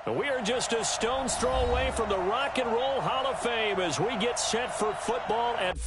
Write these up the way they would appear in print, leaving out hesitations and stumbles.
We are just a stone's throw away from the Rock and Roll Hall of Fame as we get set for football at...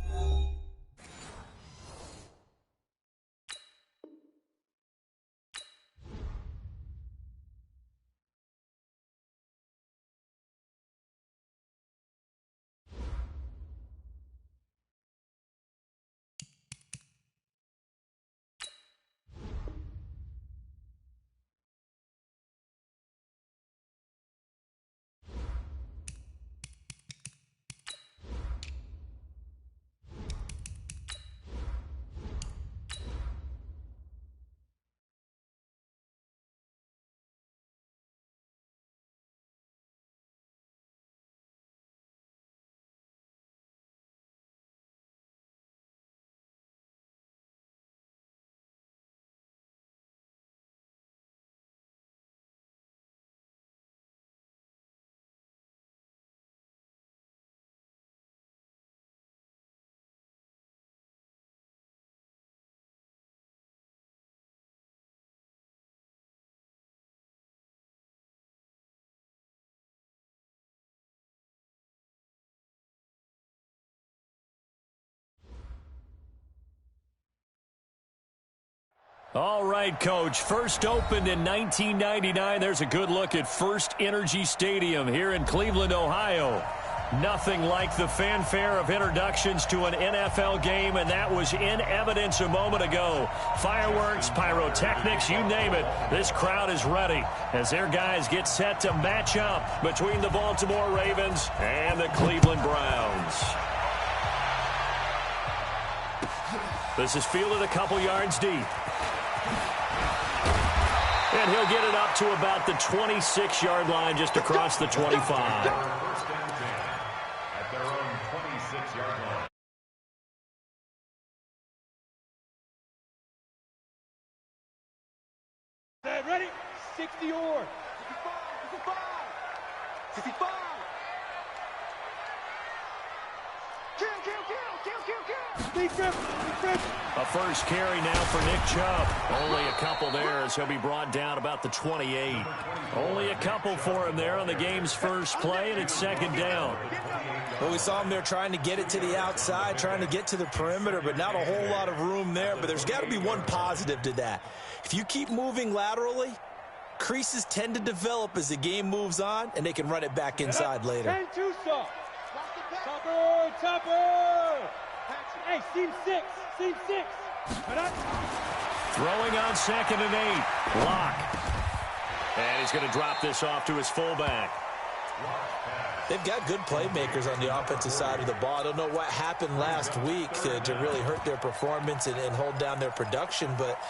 All right, Coach. First opened in 1999. There's a good look at First Energy Stadium here in Cleveland, Ohio. Nothing like the fanfare of introductions to an NFL game, and that was in evidence a moment ago. Fireworks, pyrotechnics, you name it. This crowd is ready as their guys get set to match up between the Baltimore Ravens and the Cleveland Browns. This is fielded a couple yards deep. And he'll get it up to about the 26-yard line, just across the 25. First and 10 at their own 26-yard line. Ready? 60 or 55. 55. A first carry now for Nick Chubb. Only a couple there as he'll be brought down about the 28. Only a couple for him there on the game's first play, and it's second down. Well, we saw him there trying to get it to the outside, trying to get to the perimeter, but not a whole lot of room there. But there's got to be one positive to that. If you keep moving laterally, creases tend to develop as the game moves on, and they can run it back inside later. Topper! Hey, seam six. Throwing on 2nd and 8. Lock. And he's going to drop this off to his fullback. They've got good playmakers on the offensive side of the ball. I don't know what happened last week to really hurt their performance and hold down their production, but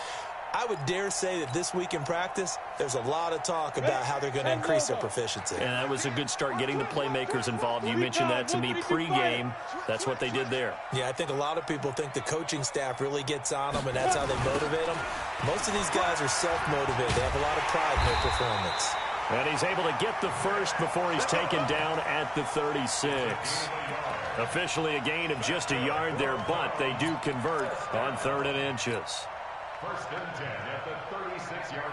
I would dare say that this week in practice, there's a lot of talk about how they're going to increase their proficiency. And that was a good start, getting the playmakers involved. You mentioned that to me pregame. That's what they did there. Yeah, I think a lot of people think the coaching staff really gets on them, and that's how they motivate them. Most of these guys are self-motivated. They have a lot of pride in their performance. And he's able to get the first before he's taken down at the 36. Officially a gain of just a yard there, but they do convert on 3rd and inches. First and 10 at the 36-yard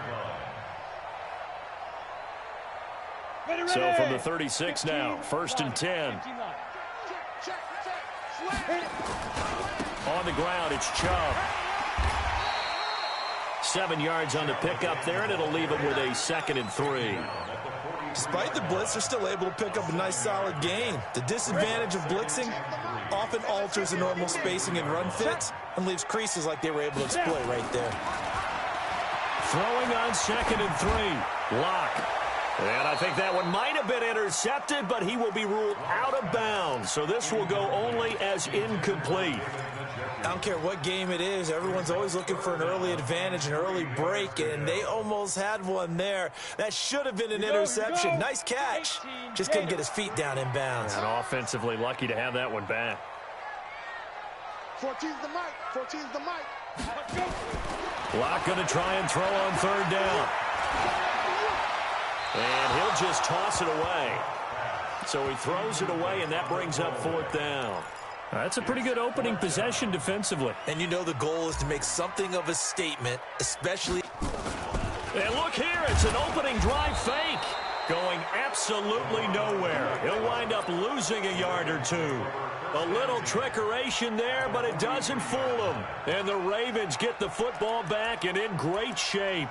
line. So from the 36 now, 1st and 10. On the ground, it's Chubb. 7 yards on the pickup there, and it'll leave him with a 2nd and 3. Despite the blitz, they're still able to pick up a nice solid gain. The disadvantage of blitzing often alters the normal spacing and run fits and leaves creases like they were able to exploit right there. Throwing on 2nd and 3. Lock. And I think that one might have been intercepted, but he will be ruled out of bounds. So this will go only as incomplete. I don't care what game it is. Everyone's always looking for an early advantage, an early break, and they almost had one there. That should have been an interception. Nice catch. Just couldn't get his feet down in bounds. And offensively lucky to have that one back. 14's the mic. 14's the mic. Lock going to try and throw on 3rd down. And he'll just toss it away. So he throws it away, and that brings up 4th down. That's a pretty good opening possession defensively. And you know the goal is to make something of a statement, especially... And look here, it's an opening drive fake. going absolutely nowhere. He'll wind up losing a yard or two. A little trickeration there, but it doesn't fool them. And the Ravens get the football back and in great shape.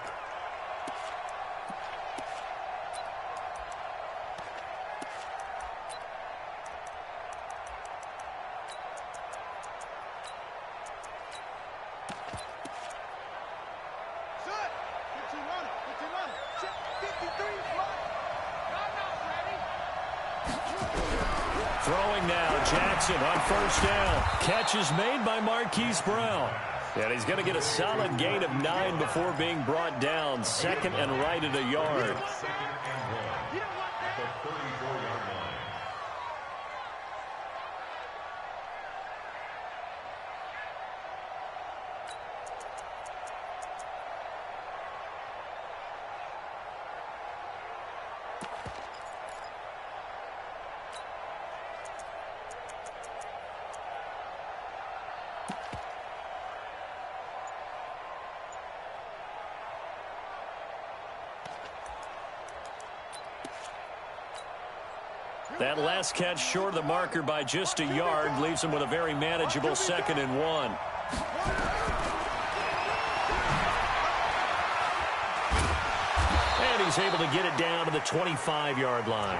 Throwing now, Jackson on first down. Catch is made by Marquise Brown. And he's going to get a solid gain of 9 before being brought down. Second and right at a yard. Second and 1 at the 34-yard line. That last catch short of the marker by just a yard leaves him with a very manageable 2nd and 1. And he's able to get it down to the 25-yard line.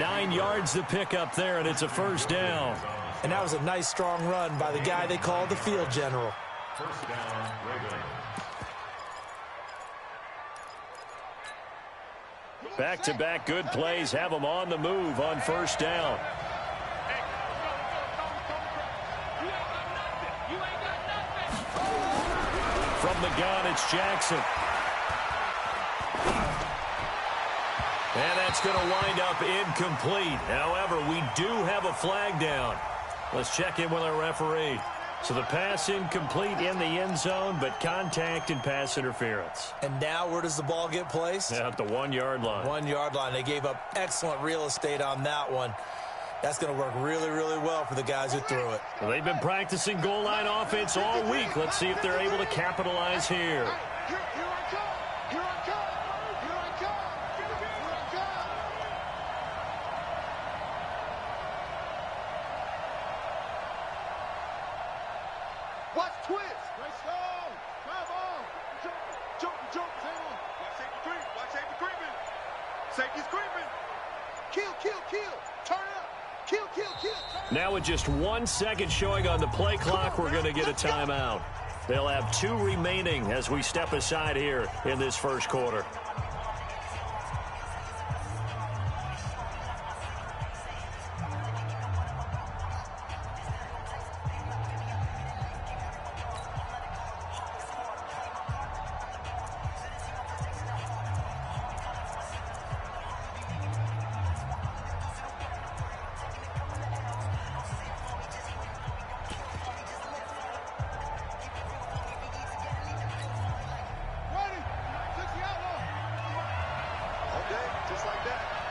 9 yards to pick up there, and it's a first down. And that was a nice, strong run by the guy they call the field general. First down, Ravens. Back-to-back good plays have them on the move on first down. From the gun, it's Jackson. And that's going to wind up incomplete. However, we do have a flag down. Let's check in with our referee. So the pass incomplete in the end zone, but contact and pass interference. And now where does the ball get placed? At the 1-yard line. 1-yard line. They gave up excellent real estate on that one. That's going to work really, really well for the guys who threw it. Well, they've been practicing goal line offense all week. Let's see if they're able to capitalize here. Watch twist. Right stone. Drive on. Jump. Hang on. Watch safety creep. Watch safety creeping. Safety's creeping. Kill. Turn up. Kill. Now with just 1 second showing on the play clock, we're going to get a timeout. They'll have 2 remaining as we step aside here in this first quarter.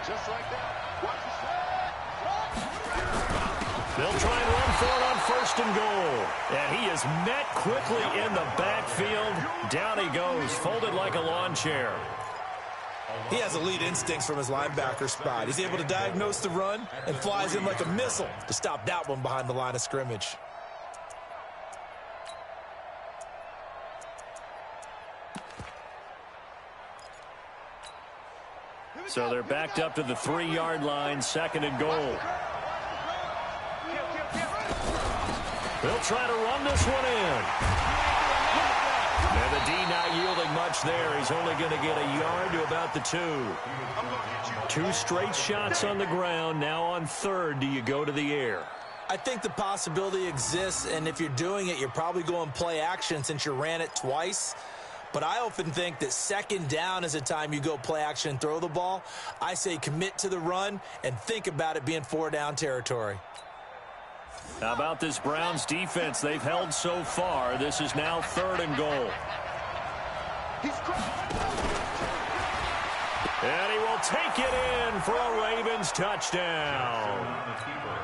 Just like that. Watch the They'll try and run for it on first and goal. And he is met quickly in the backfield. Down he goes, folded like a lawn chair. He has elite instincts from his linebacker spot. He's able to diagnose the run and flies in like a missile to stop that one behind the line of scrimmage. So they're backed up to the 3-yard line, 2nd and goal. They'll try to run this one in. And the D not yielding much there. He's only going to get a yard to about the 2. 2 straight shots on the ground. Now on 3rd, do you go to the air? I think the possibility exists, and if you're doing it, you're probably going play action since you ran it twice. But I often think that 2nd down is a time you go play action and throw the ball. I say commit to the run and think about it being 4-down territory. How about this Browns defense they've held so far? This is now 3rd and goal. And he will take it in for a Ravens touchdown.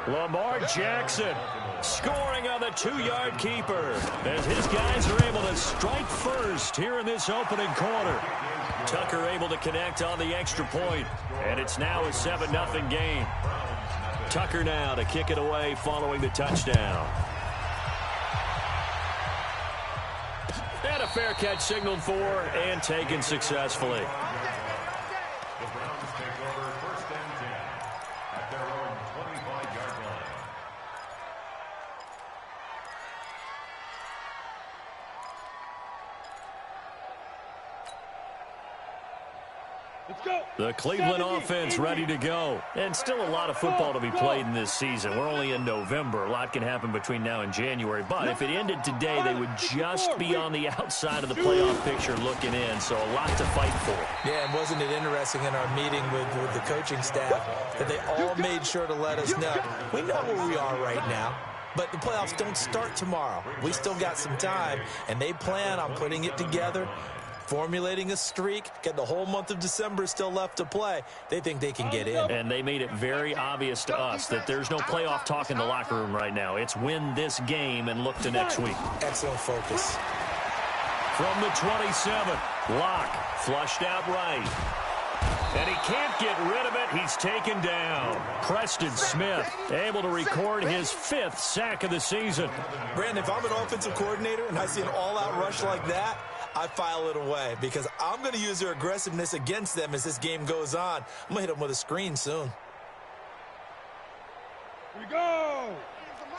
Lamar Jackson scoring on the 2-yard keeper as his guys are able to strike first here in this opening quarter. Tucker able to connect on the extra point, and it's now a 7-0 game. Tucker now to kick it away following the touchdown. And a fair catch signaled for and taken successfully. The Browns take over 1st and 10 at their own 25-yard line. Let's go. The Cleveland 70, offense 80. ready to go. And still a lot of football to be played in this season. We're only in November. A lot can happen between now and January. But if it ended today, they would just be on the outside of the playoff picture looking in. So a lot to fight for. Yeah, and wasn't it interesting in our meeting with the coaching staff that they all made sure to let us know, we know where we are right now, but the playoffs don't start tomorrow. We still got some time, and they plan on putting it together, formulating a streak, get the whole month of December still left to play. They think they can get in. And they made it very obvious to us that there's no playoff talk in the locker room right now. It's win this game and look to next week. Excellent focus. From the 27, Locke flushed out right. And he can't get rid of it. He's taken down. Preston Smith able to record his 5th sack of the season. Brandon, if I'm an offensive coordinator and I see an all-out rush like that, I file it away because I'm going to use their aggressiveness against them as this game goes on. I'm going to hit them with a screen soon. Here we go.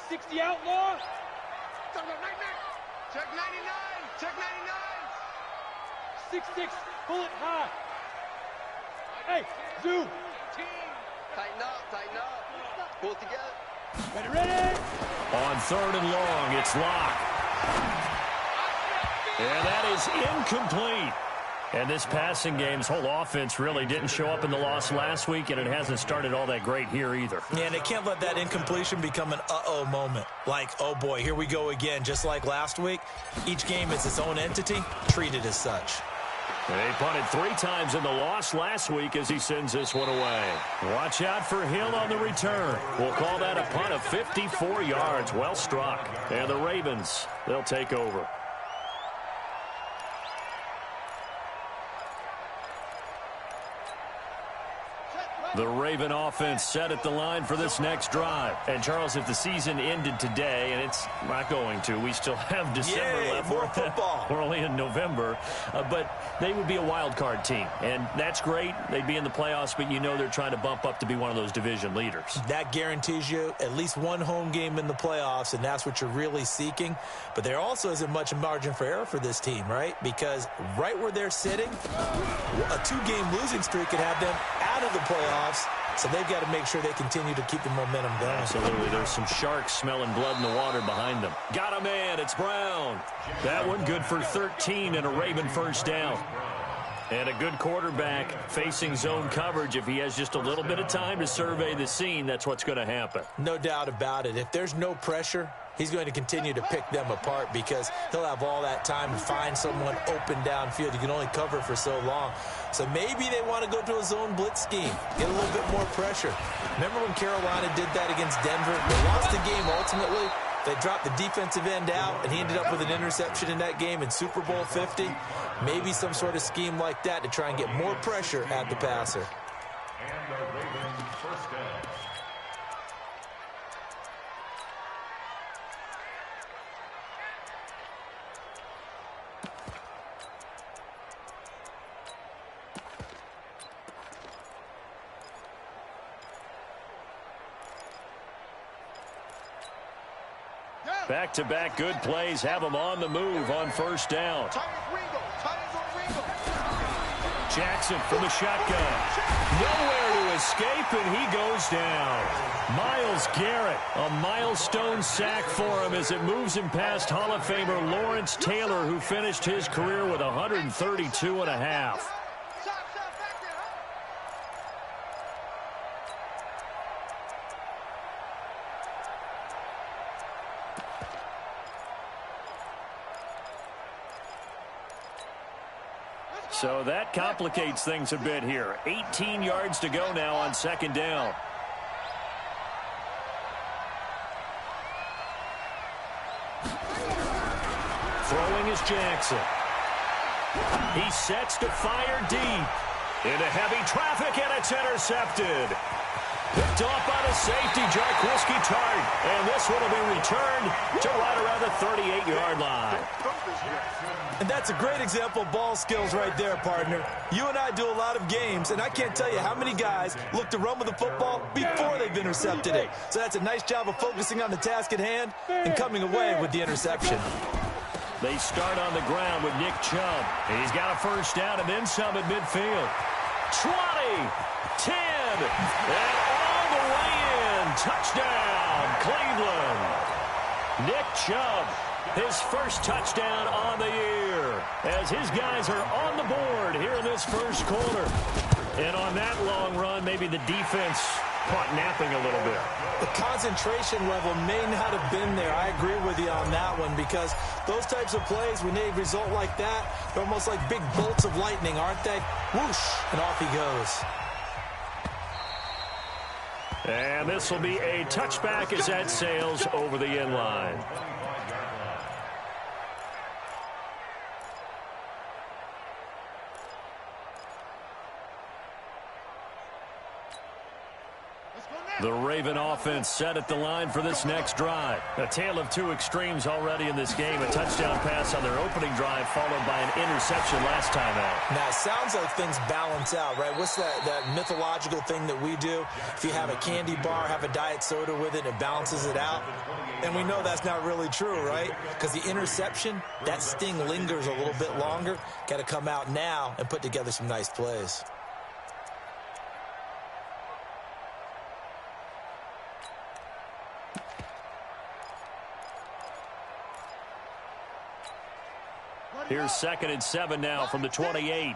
60 outlaw. Check 99. Check 99. 6-6. Pull it high. Hey, zoom. Tighten up. Pull it together. Ready. On 3rd and long, it's Locke. And that is incomplete. And this passing game's whole offense really didn't show up in the loss last week, and it hasn't started all that great here either. Yeah, and they can't let that incompletion become an uh-oh moment. Like, oh boy, here we go again. Just like last week, each game is its own entity, treated as such. They punted 3 times in the loss last week as he sends this one away. Watch out for Hill on the return. We'll call that a punt of 54 yards. Well struck. And the Ravens, they'll take over. The Raven offense set at the line for this next drive. And, Charles, if the season ended today, and it's not going to, we still have December left. More football. We're only in November. But they would be a wild card team. And that's great. They'd be in the playoffs, but you know they're trying to bump up to be one of those division leaders. That guarantees you at least one home game in the playoffs, and that's what you're really seeking. But there also isn't much margin for error for this team, right? Because right where they're sitting, a 2-game losing streak could have them out of the playoffs. So they've got to make sure they continue to keep the momentum going. Absolutely. There's some sharks smelling blood in the water behind them. Got a man. It's Brown. That one good for 13 and a Raven first down. And a good quarterback facing zone coverage. If he has just a little bit of time to survey the scene, that's what's going to happen. No doubt about it. If there's no pressure, he's going to continue to pick them apart because he'll have all that time to find someone open downfield. You can only cover for so long. So maybe they want to go to a zone blitz scheme, get a little bit more pressure. Remember when Carolina did that against Denver? They lost the game ultimately. They dropped the defensive end out, and he ended up with an interception in that game in Super Bowl 50. Maybe some sort of scheme like that to try and get more pressure at the passer. And the Ravens first down. Back-to-back good plays have them on the move on first down. Jackson from the shotgun. Nowhere to escape, and he goes down. Myles Garrett, a milestone sack for him as it moves him past Hall of Famer Lawrence Taylor, who finished his career with 132 and a half. So that complicates things a bit here. 18 yards to go now on second down. Throwing is Jackson. He sets to fire deep. Into heavy traffic, and it's intercepted. Picked off by the safety, Jarquiski Tart. And this one will be returned to right around the 38-yard line. And that's a great example of ball skills right there, partner. You and I do a lot of games, and I can't tell you how many guys look to run with the football before they've intercepted it. So that's a nice job of focusing on the task at hand and coming away with the interception. They start on the ground with Nick Chubb. He's got a first down and then some at midfield. 20, 10, and all the way in. Touchdown, Cleveland. Nick Chubb, his first touchdown on the year, as his guys are on the board here in this first quarter. And on that long run, maybe the defense caught napping a little bit. The concentration level may not have been there. I agree with you on that one, because those types of plays, when they result like that, they're almost like big bolts of lightning, aren't they? Whoosh, and off he goes. And this will be a touchback as that sails over the end line. The Raven offense set at the line for this next drive. A tale of two extremes already in this game. A touchdown pass on their opening drive, followed by an interception last time out. Now, it sounds like things balance out, right? What's that mythological thing that we do? If you have a candy bar, have a diet soda with it, it balances it out. And we know that's not really true, right? Because the interception, that sting lingers a little bit longer. Got to come out now and put together some nice plays. Here's 2nd and 7 now from the 28.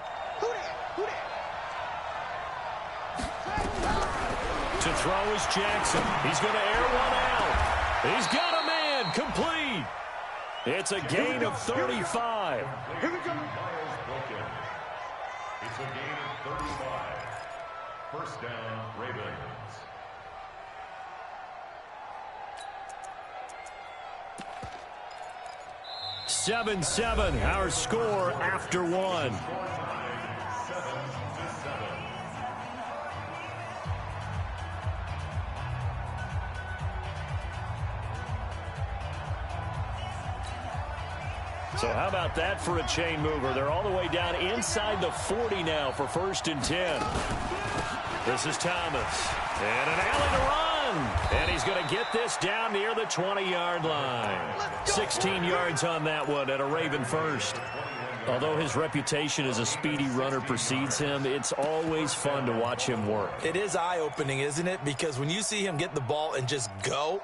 To throw is Jackson. He's going to air one out. He's got a man. Complete. It's a gain of 35. It's a gain of 35. First down, Ravens. 7-7, our score after one. So how about that for a chain mover? They're all the way down inside the 40 now for 1st and 10. This is Thomas. And an alley to run. And he's going to get this down near the 20-yard line. 16 yards on that one at a Raven first. Although his reputation as a speedy runner precedes him, it's always fun to watch him work. It is eye-opening, isn't it? Because when you see him get the ball and just go,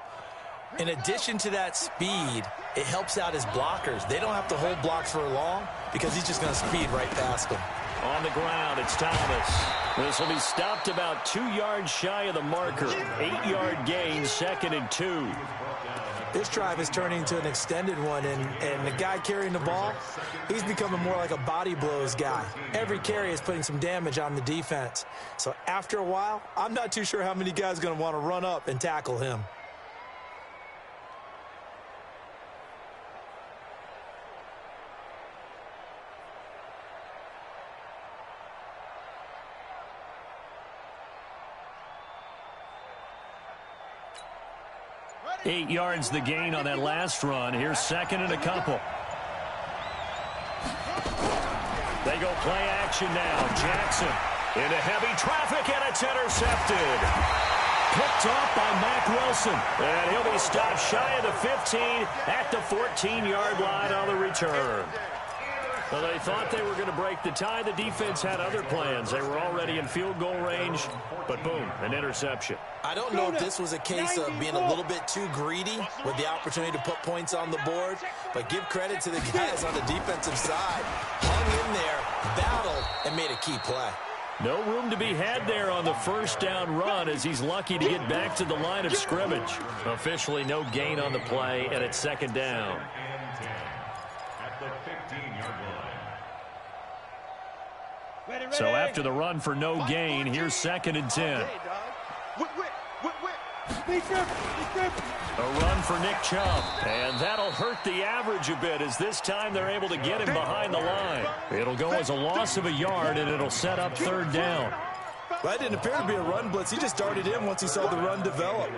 in addition to that speed, it helps out his blockers. They don't have to hold blocks for long because he's just going to speed right past them. On the ground, it's Thomas. This will be stopped about 2 yards shy of the marker. 8-yard gain, 2nd and 2. This drive is turning into an extended one, and the guy carrying the ball, he's becoming more like a body blows guy. Every carry is putting some damage on the defense. So after a while, I'm not too sure how many guys are going to want to run up and tackle him. Eight yards the gain on that last run. Here's 2nd and a couple. They go play action now. Jackson into heavy traffic, and it's intercepted. Picked off by Mack Wilson. And he'll be stopped shy of the 15 at the 14-yard line on the return. Well, they thought they were going to break the tie. The defense had other plans. They were already in field goal range, but boom, an interception. I don't know if this was a case of being a little bit too greedy with the opportunity to put points on the board, but give credit to the guys on the defensive side. Hung in there, battled, and made a key play. No room to be had there on the first down run as he's lucky to get back to the line of scrimmage. Officially no gain on the play, and it's 2nd down. So after the run for no gain, here's 2nd and 10. A run for Nick Chubb, and that'll hurt the average a bit as this time they're able to get him behind the line. It'll go as a loss of a yard, and it'll set up third down. Well, that didn't appear to be a run blitz. He just darted in once he saw the run develop.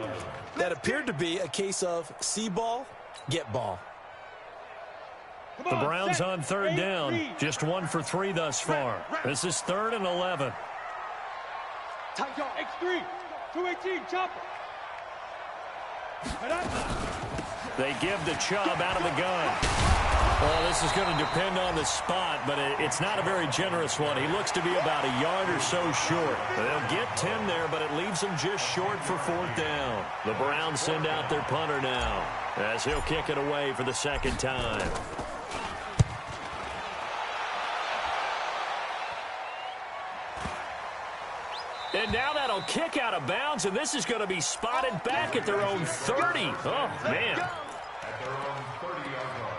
That appeared to be a case of see ball, get ball. The Browns on third down, just 1 for 3 thus far. This is 3rd and 11. X3, 218, chopper. They give the Chubb out of the gun. Well, this is going to depend on the spot, but it's not a very generous one. He looks to be about a yard or so short. They'll get 10 there, but it leaves them just short for 4th down. The Browns send out their punter now as he'll kick it away for the second time. And now that'll kick out of bounds, and this is going to be spotted back at their own 30. Oh, man. At their own 30-yard line.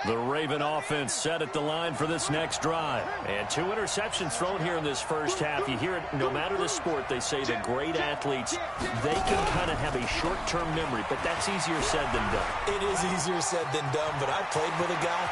The Raven offense set at the line for this next drive. And 2 interceptions thrown here in this first half. You hear it no matter the sport. They say the great athletes, they can kind of have a short-term memory, but that's easier said than done. It is easier said than done, but I played with a guy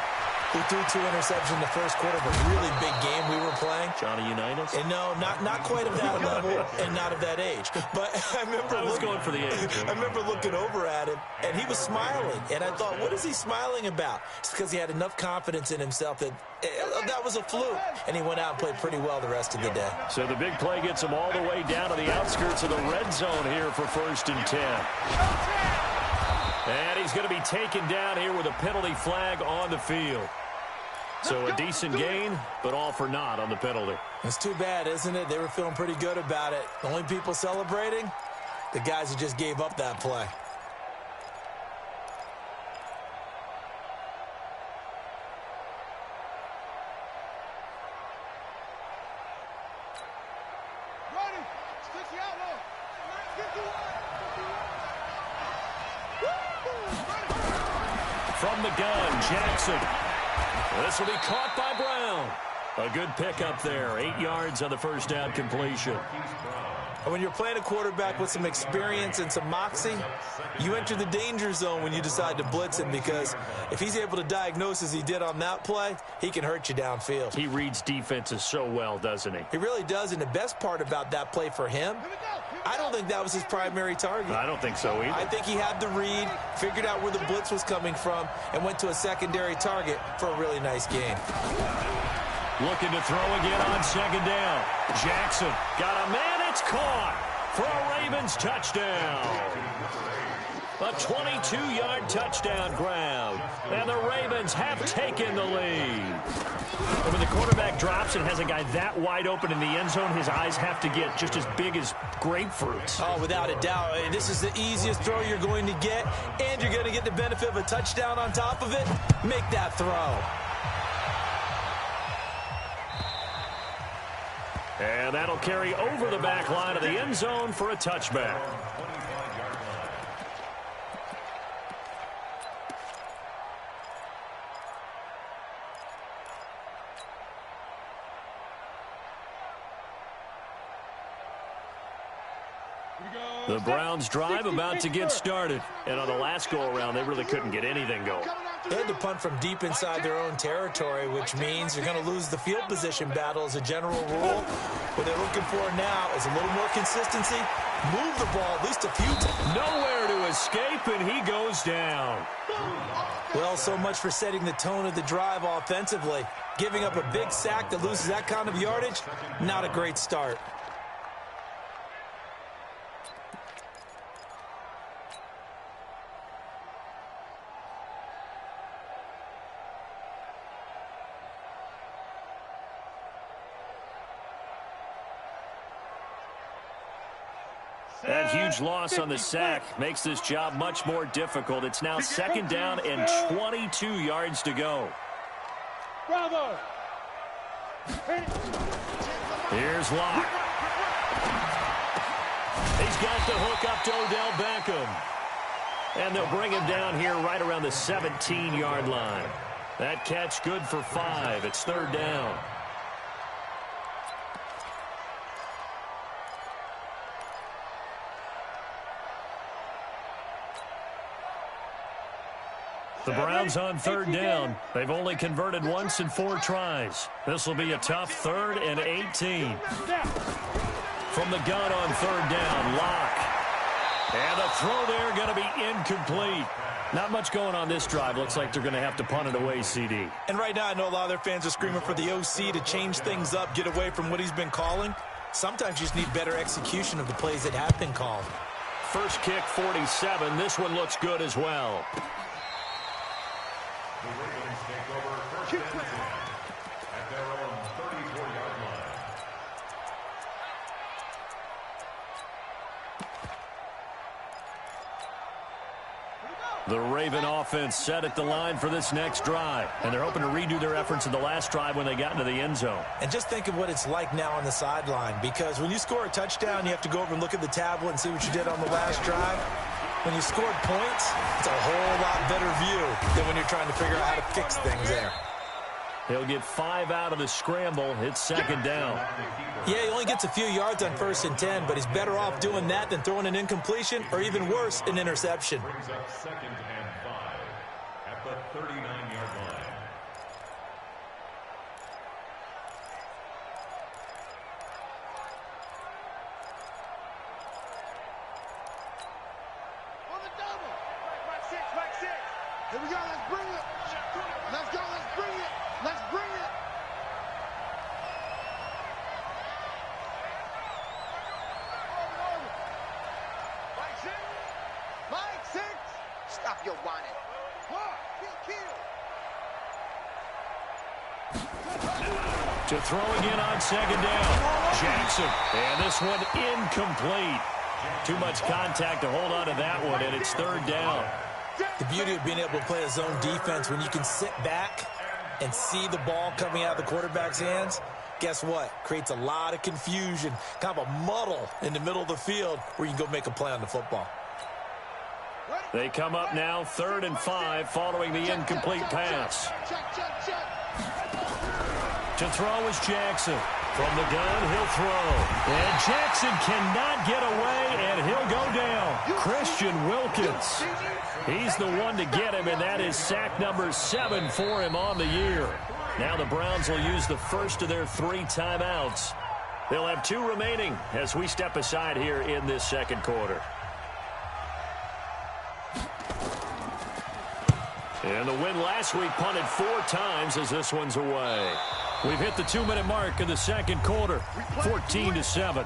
who threw 2 interceptions in the first quarter of a really big game we were playing. Johnny Unitas? And no, not quite of that level and not of that age. But I remember going for the age. I remember looking over at him, and he was smiling. And I thought, what is he smiling about? It's because he had enough confidence in himself that that was a fluke. And he went out and played pretty well the rest of the day. So the big play gets him all the way down to the outskirts of the red zone here for 1st and 10. And he's going to be taken down here with a penalty flag on the field. So a decent gain, but all for naught on the penalty. It's too bad, isn't it? They were feeling pretty good about it. The only people celebrating, the guys who just gave up that play. From the gun, Jackson. This will be caught by Brown. A good pickup there. 8 yards on the first down completion. And when you're playing a quarterback with some experience and some moxie, you enter the danger zone when you decide to blitz him, because if he's able to diagnose as he did on that play, he can hurt you downfield. He reads defenses so well, doesn't he? He really does, and the best part about that play for him, I don't think that was his primary target. I don't think so either. I think he had the read, figured out where the blitz was coming from, and went to a secondary target for a really nice game. Looking to throw again on 2nd down. Jackson got a man. It's caught for a Ravens touchdown. A 22-yard touchdown grab. And the Ravens have taken the lead. And when the quarterback drops and has a guy that wide open in the end zone, his eyes have to get just as big as grapefruits. Oh, without a doubt. This is the easiest throw you're going to get, and you're going to get the benefit of a touchdown on top of it. Make that throw. And that'll carry over the back line of the end zone for a touchback. The Browns drive about to get started. And on the last go-around, they really couldn't get anything going. They had to punt from deep inside their own territory, which means you're going to lose the field position battle as a general rule. What they're looking for now is a little more consistency. Move the ball at least a few times. Nowhere to escape, and he goes down. Well, so much for setting the tone of the drive offensively. Giving up a big sack that loses that kind of yardage, not a great start. That huge loss on the sack makes this job much more difficult. It's now 2nd down and 22 yards to go. Bravo. Here's Locke. He's got the hook up to Odell Beckham. And they'll bring him down here right around the 17-yard line. That catch good for 5. It's third down. The Browns on third down. They've only converted once in 4 tries. This will be a tough 3rd and 18. From the gun on third down, Locke. And the throw there going to be incomplete. Not much going on this drive. Looks like they're going to have to punt it away, CD. And right now I know a lot of their fans are screaming for the OC to change things up, get away from what he's been calling. Sometimes you just need better execution of the plays that have been called. First kick, 47. This one looks good as well. The Ravens take over first and 10 at their own 34-yard line. The Raven offense set at the line for this next drive. And they're hoping to redo their efforts in the last drive when they got into the end zone. And just think of what it's like now on the sideline. Because when you score a touchdown, you have to go over and look at the tablet and see what you did on the last drive. When you scored points, it's a whole lot better view than when you're trying to figure out how to fix things there. He'll get 5 out of the scramble. It's second down. Yeah, he only gets a few yards on 1st and 10, but he's better off doing that than throwing an incompletion or even worse, an interception. Brings up 2nd and 5 at the 39-yard line. On the double. Right 6. Here we go. Let's bring it. Let's go. Let's bring it. Let's bring it. Mike 6. Stop your whining. To throw again on second down. Jackson. And this one incomplete. Too much contact to hold on to that one, and it's third down. The beauty of being able to play a zone defense when you can sit back and see the ball coming out of the quarterback's hands, guess what? Creates a lot of confusion, kind of a muddle in the middle of the field where you can go make a play on the football. They come up now 3rd and 5 following the incomplete pass. To throw is Jackson. From the gun, he'll throw. And Jackson cannot get away, and he'll go down. Christian Wilkins. He's the one to get him, and that is sack number 7 for him on the year. Now the Browns will use the first of their 3 timeouts. They'll have 2 remaining as we step aside here in this second quarter. And the win last week punted 4 times as this one's away. We've hit the 2-minute mark in the second quarter, 14-7.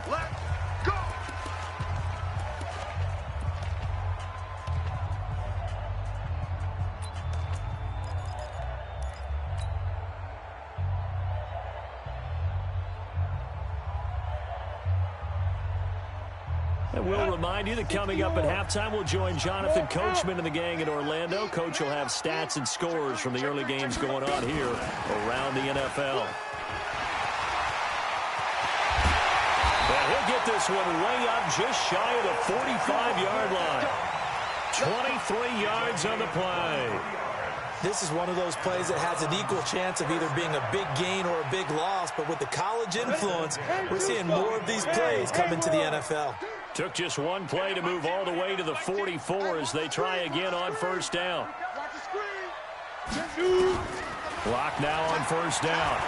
And we'll remind you that coming up at halftime, we'll join Jonathan Coachman and the gang in Orlando. Coach will have stats and scores from the early games going on here around the NFL. Well, he'll get this one way up just shy of the 45-yard line. 23 yards on the play. This is one of those plays that has an equal chance of either being a big gain or a big loss, but with the college influence, we're seeing more of these plays come into the NFL. Took just one play to move all the way to the 44 as they try again on first down. Clock now on first down.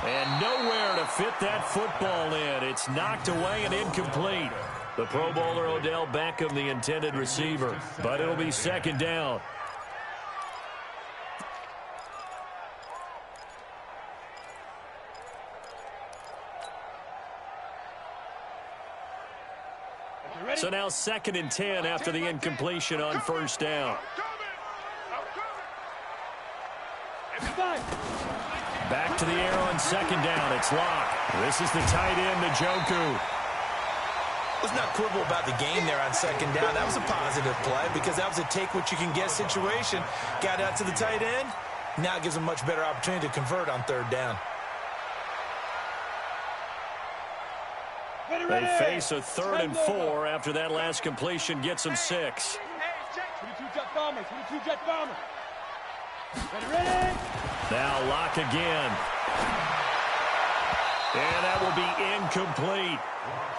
And nowhere to fit that football in. It's knocked away and incomplete. The Pro Bowler Odell Beckham, the intended receiver, but it'll be second down. So now 2nd and 10 after the incompletion on first down. Back to the air on second down. It's Locke. This is the tight end, Njoku. Let's not quibble about the game there on second down. That was a positive play because that was a take-what-you-can-get situation. Got out to the tight end. Now it gives them a much better opportunity to convert on third down. They face a 3rd and 4 after that last completion gets them 6. Who the two jet bombers? Who the two jet bombers? Ready? Now lock again. And that will be incomplete.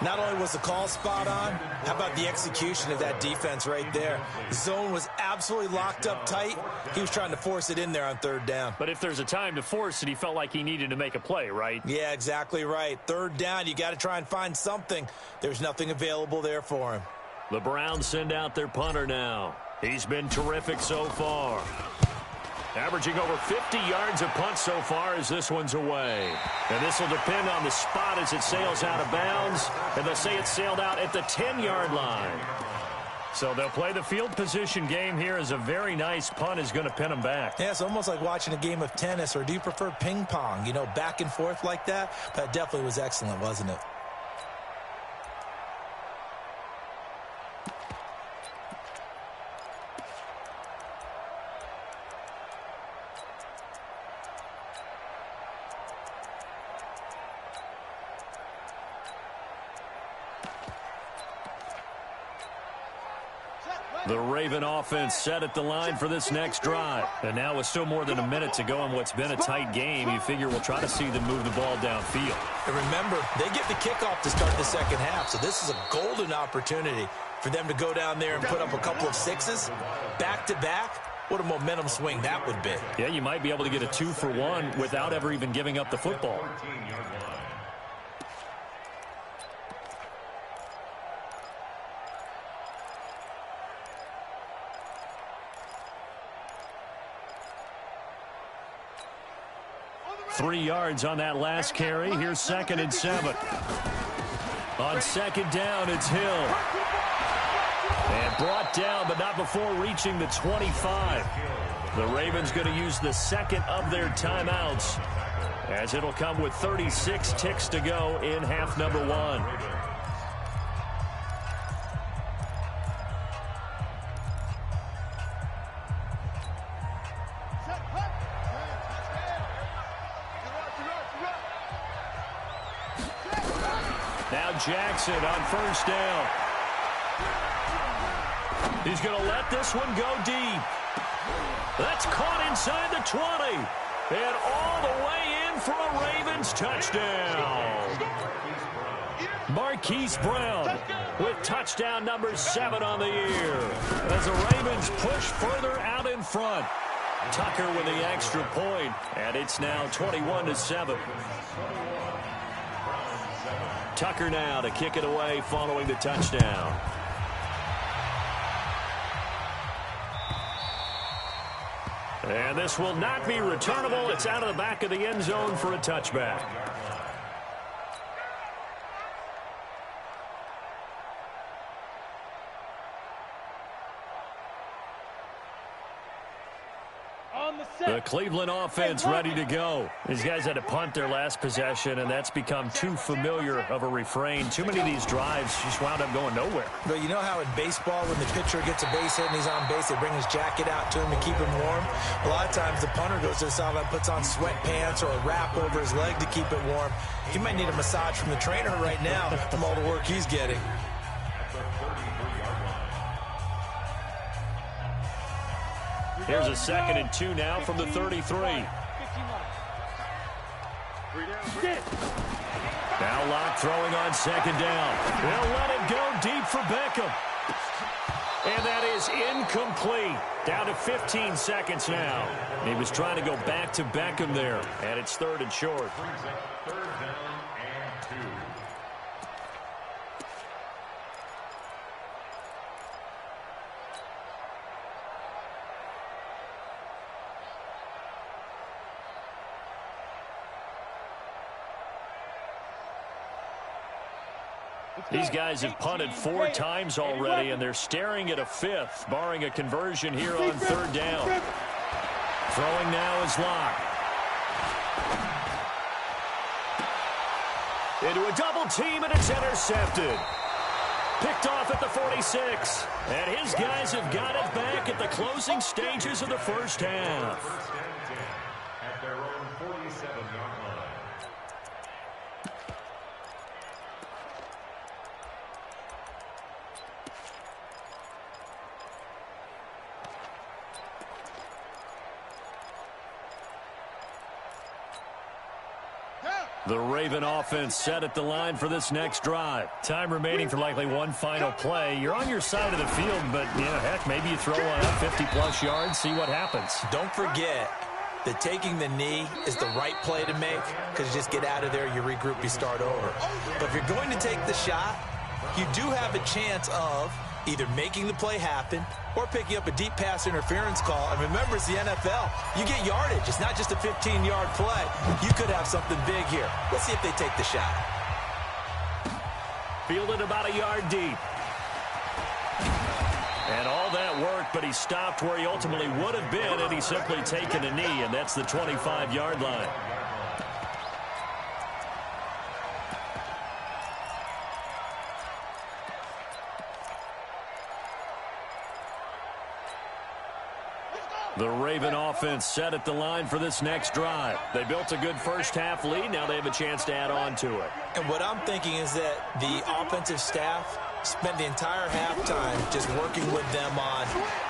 Not only was the call spot on, how about the execution of that defense right there? The zone was absolutely locked up tight. He was trying to force it in there on third down. But if there's a time to force it, he felt like he needed to make a play, right? Yeah, exactly right. Third down, you got to try and find something. There's nothing available there for him. The Browns send out their punter now. He's been terrific so far. Averaging over 50 yards a punt so far as this one's away. And this will depend on the spot as it sails out of bounds. And they'll say it sailed out at the 10-yard line. So they'll play the field position game here as a very nice punt is going to pin them back. Yeah, it's almost like watching a game of tennis, or do you prefer ping pong? You know, back and forth like that? That definitely was excellent, wasn't it? The Raven offense set at the line for this next drive. And now with still more than a minute to go in what's been a tight game, you figure we'll try to see them move the ball downfield. And remember, they get the kickoff to start the second half, so this is a golden opportunity for them to go down there and put up a couple of sixes back-to-back. What a momentum swing that would be. Yeah, you might be able to get a 2-for-1 without ever even giving up the football. 3 yards on that last carry. Here's 2nd and 7. On second down, it's Hill. And brought down, but not before reaching the 25. The Ravens going to use the second of their timeouts, as it'll come with 36 ticks to go in half number 1. Now Jackson on first down. He's going to let this one go deep. That's caught inside the 20. And all the way in for a Ravens touchdown. Marquise Brown with touchdown number 7 on the year. As the Ravens push further out in front. Tucker with the extra point, and it's now 21-7. Tucker now to kick it away following the touchdown. And this will not be returnable. It's out of the back of the end zone for a touchback. The Cleveland offense ready to go. These guys had to punt their last possession, and that's become too familiar of a refrain. Too many of these drives just wound up going nowhere. But you know how in baseball, when the pitcher gets a base hit and he's on base, they bring his jacket out to him to keep him warm? A lot of times the punter goes to the sideline, puts on sweatpants or a wrap over his leg to keep it warm. He might need a massage from the trainer right now from all the work he's getting. Here's a 2nd and 2 now from the 33. Now Locke throwing on second down. They'll let it go deep for Beckham. And that is incomplete. Down to 15 seconds now. He was trying to go back to Beckham there. And it's 3rd and short. Third down and 2. These guys have punted 4 times already, and they're staring at a 5th, barring a conversion here on 3rd down. Throwing now is Locke. Into a double team, and it's intercepted. Picked off at the 46. And his guys have got it back at the closing stages of the first half. First and 10 at their own 47-yard line. The Raven offense set at the line for this next drive. Time remaining for likely one final play. You're on your side of the field, but, heck, maybe you throw one up 50-plus yards, see what happens. Don't forget that taking the knee is the right play to make because you just get out of there, you regroup, you start over. But if you're going to take the shot, you do have a chance of either making the play happen or picking up a deep pass interference call. And remember, it's the NFL. You get yardage. It's not just a 15-yard play. You could have something big here. Let's see if they take the shot. Fielded about a yard deep. And all that worked, but he stopped where he ultimately would have been had he simply taken a knee, and that's the 25-yard line. The Raven offense set at the line for this next drive. They built a good first-half lead. Now they have a chance to add on to it. And what I'm thinking is that the offensive staff spent the entire halftime just working with them on,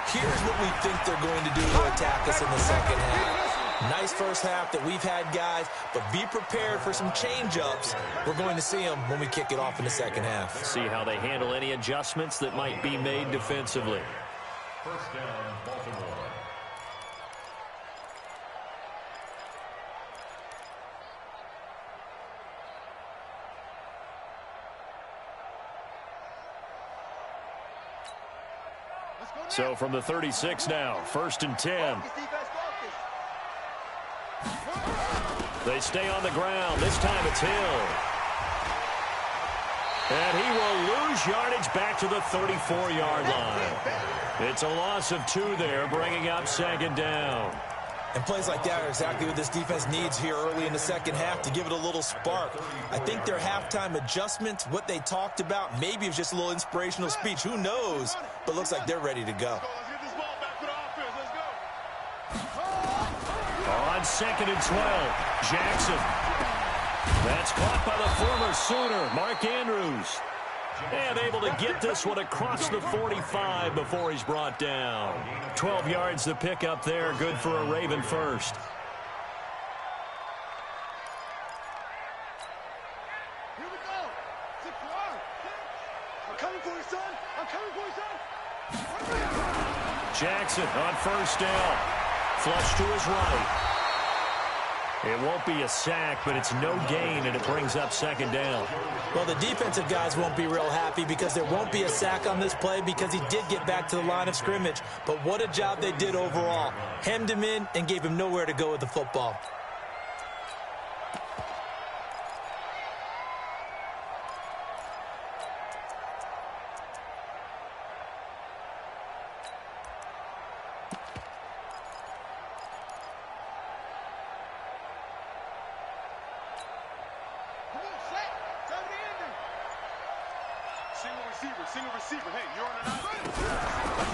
here's what we think they're going to do to attack us in the second half. Nice first half that we've had, guys, but be prepared for some change-ups. We're going to see them when we kick it off in the second half. See how they handle any adjustments that might be made defensively. First down, Baltimore. So from the 36 now, 1st and 10. They stay on the ground. This time it's Hill. And he will lose yardage back to the 34-yard line. It's a loss of 2 there, bringing up 2nd down. And plays like that are exactly what this defense needs here early in the second half to give it a little spark. I think their halftime adjustments, what they talked about, maybe it was just a little inspirational speech. Who knows? But looks like they're ready to go. On 2nd and 12, Jackson. That's caught by the former Sooner, Mark Andrews. And able to get this one across the 45 before he's brought down. 12 yards to pick up there. Good for a Raven first. Here we go. 6-1. I'm coming for you, son. I'm coming for you, son. Jackson on 1st down. Flush to his right. It won't be a sack, but it's no gain, and it brings up 2nd down. Well, the defensive guys won't be real happy because there won't be a sack on this play because he did get back to the line of scrimmage. But what a job they did overall. Hemmed him in and gave him nowhere to go with the football.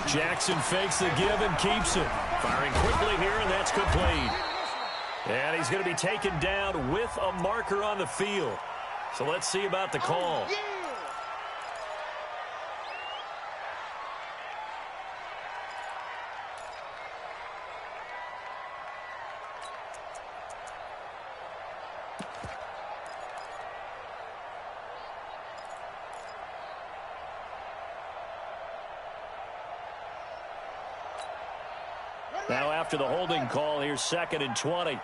Jackson fakes the give and keeps it. Firing quickly here, and that's complete. And he's going to be taken down with a marker on the field. So let's see about the call. Now after the holding call, here's 2nd and 20.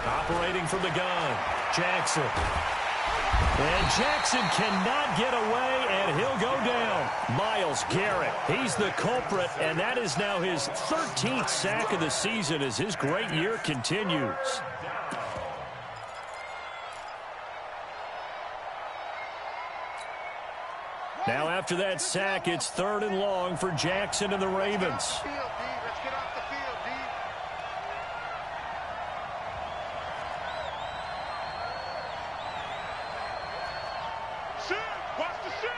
Operating from the gun, Jackson. And Jackson cannot get away, and he'll go down. Myles Garrett, he's the culprit, and that is now his 13th sack of the season as his great year continues. Now after that sack, it's 3rd and long for Jackson and the Ravens. Let's get off the field, D. Shit! Watch the shit!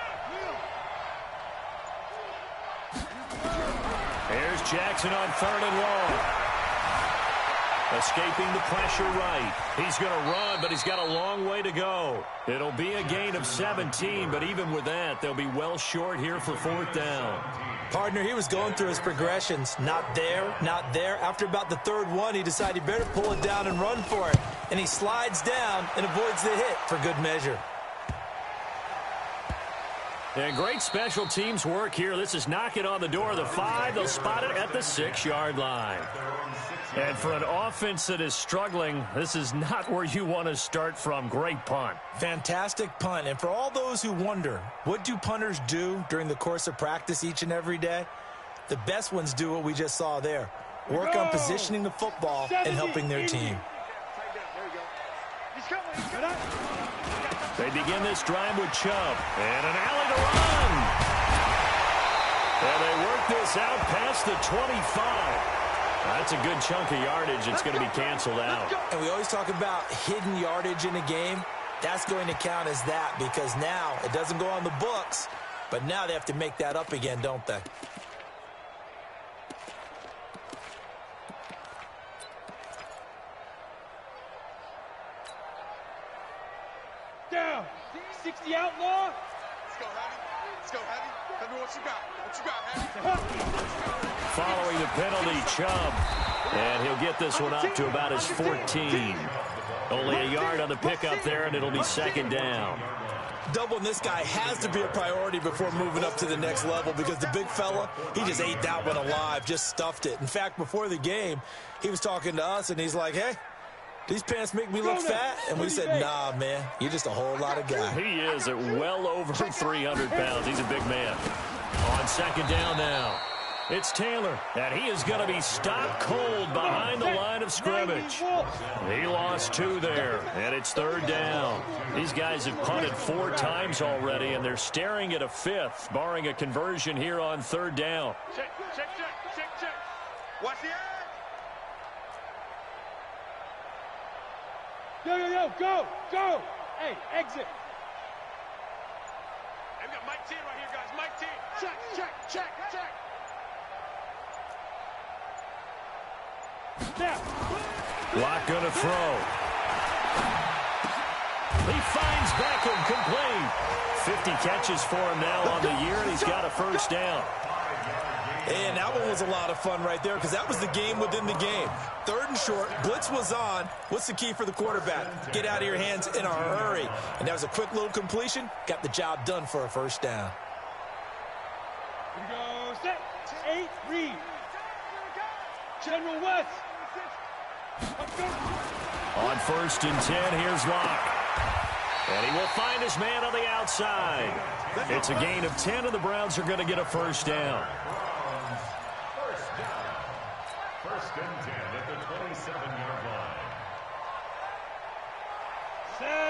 Here's Jackson on 3rd and long. Escaping the pressure right. He's going to run, but he's got a long way to go. It'll be a gain of 17, but even with that, they'll be well short here for 4th down. Partner, he was going through his progressions. Not there, not there. After about the third one, he decided he better pull it down and run for it. And he slides down and avoids the hit for good measure. And great special teams work here. This is knocking on the door of the 5. They'll spot it at the 6-yard line. And for an offense that is struggling, this is not where you want to start from. Great punt. Fantastic punt. And for all those who wonder, what do punters do during the course of practice each and every day? The best ones do what we just saw there. Work on positioning the football and helping their team. They begin this drive with Chubb. And an alley to run. And they work this out past the 25. That's a good chunk of yardage. It's going to be canceled out. And we always talk about hidden yardage in a game. That's going to count as that because now it doesn't go on the books, but now they have to make that up again, don't they? Down. 60 outlaw. Let's go, Heavy. Let's go, Heavy. Tell me what you got. What you got, Heavy? Following the penalty, Chubb. And he'll get this one up to about his 14. Only a yard on the pickup there, and it'll be second down. Doubling this guy has to be a priority before moving up to the next level because the big fella, he just ate that one alive, just stuffed it. In fact, before the game, he was talking to us, and he's like, hey, these pants make me look fat? And we said, nah, man, you're just a whole lot of guy. He is at well over 300 pounds. He's a big man. On second down now, it's Taylor, and he is going to be stopped cold behind the line of scrimmage. He lost 2 there, and it's third down. These guys have punted 4 times already, and they're staring at a 5th, barring a conversion here on third down. Check. Watch the edge. Go. Hey, exit. Hey, we got Mike T right here, guys. Mike T. Check. Now. Lock gonna throw. He finds Beckham complete. 50 catches for him now on the year, and he's got a first down. And that one was a lot of fun right there because that was the game within the game. Third and short, blitz was on. What's the key for the quarterback? Get out of your hands in a hurry. And that was a quick little completion. Got the job done for a first down. Here we go. Set. 8, read. General West. On first and 10, here's Locke. And he will find his man on the outside. It's a gain of 10, and the Browns are going to get a first down. First and 10 at the 27-yard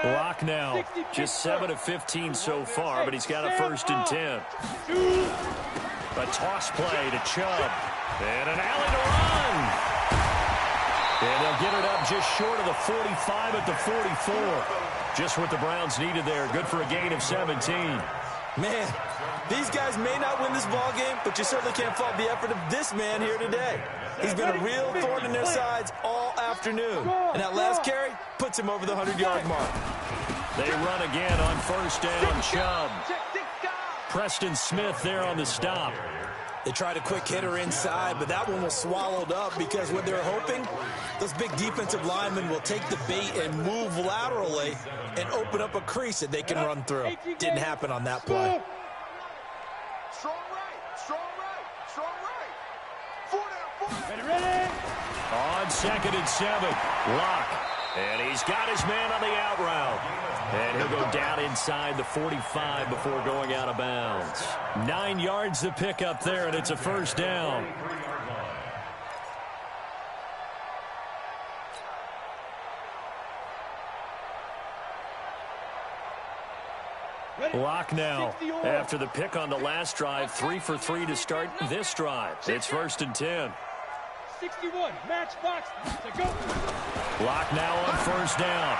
line. Locke now, just 7 of 15 so far, but he's got a first and 10. A toss play to Chubb. And an alley to run. And they'll get it up just short of the 45 at the 44. Just what the Browns needed there. Good for a gain of 17. Man, these guys may not win this ball game, but you certainly can't fault the effort of this man here today. He's been a real thorn in their sides all afternoon. And that last carry puts him over the 100-yard mark. They run again on first down. Chubb. Preston Smith there on the stop. They tried a quick hitter inside, but that one was swallowed up because what they're hoping, those big defensive linemen will take the bait and move laterally and open up a crease that they can run through. Didn't happen on that play. Strong right. 4 down. Ready. On second and 7, Locke. And he's got his man on the out route. And he'll go down inside the 45 before going out of bounds. 9 yards to pick up there, and it's a first down. Locke now, after the pick on the last drive, 3 for 3 to start this drive. It's first and 10. 61, matchbox to go. Locke now on first down.